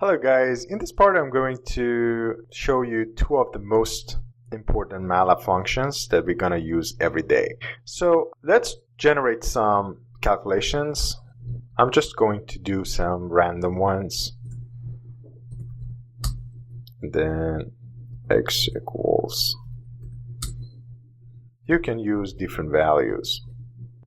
Hello guys, in this part I'm going to show you two of the most important MATLAB functions that we're going to use every day. So let's generate some calculations. I'm just going to do some random ones. And then x equals. You can use different values.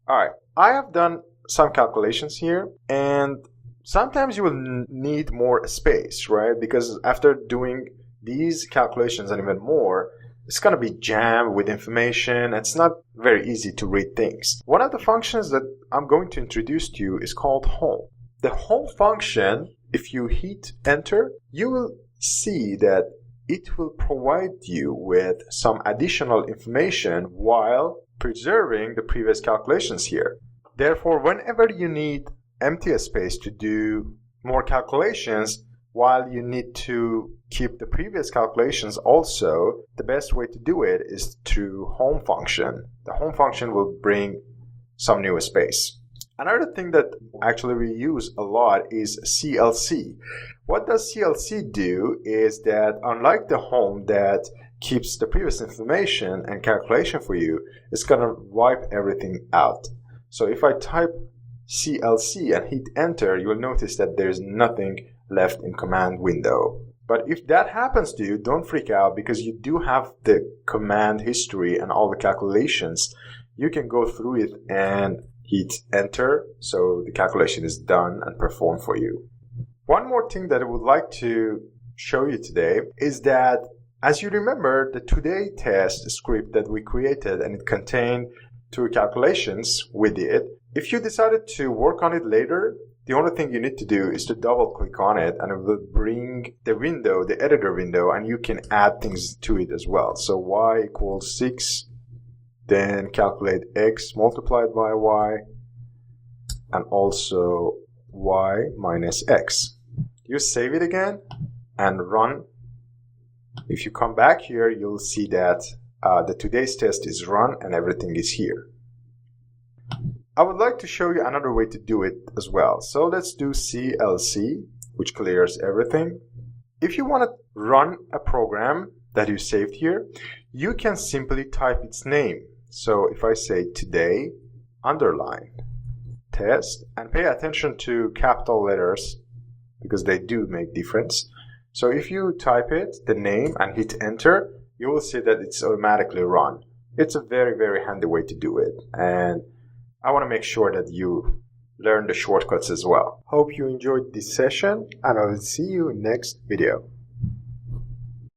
Alright, I have done some calculations here, and sometimes you will need more space, right? Because after doing these calculations and even more, it's going to be jammed with information. It's not very easy to read things. One of the functions that I'm going to introduce to you is called home. The home function, if you hit enter, you will see that it will provide you with some additional information while preserving the previous calculations here. Therefore, whenever you need empty space to do more calculations while you need to keep the previous calculations also, the best way to do it is through home function. The home function will bring some new space. Another thing that actually we use a lot is CLC. What does CLC do is that unlike the home that keeps the previous information and calculation for you, it's going to wipe everything out. So if I type CLC and hit enter, you will notice that there's nothing left in command window. But if that happens to you, don't freak out, because you do have the command history and all the calculations. You can go through it and hit enter, so the calculation is done and performed for you. One more thing that I would like to show you today is that, as you remember, the today test script that we created, and it contained two calculations we did. If you decided to work on it later, the only thing you need to do is to double click on it, and it will bring the window, the editor window, and you can add things to it as well. So y equals 6, then calculate x multiplied by y, and also y minus x. You save it again and run. If you come back here, you'll see that the today's test is run and everything is here. I would like to show you another way to do it as well. So let's do CLC, which clears everything. If you want to run a program that you saved here, you can simply type its name. So if I say today, underline, test, and pay attention to capital letters because they do make difference. So if you type it, the name, and hit enter, you will see that it's automatically run. It's a very, very handy way to do it. And I want to make sure that you learn the shortcuts as well. Hope you enjoyed this session, and I will see you next video.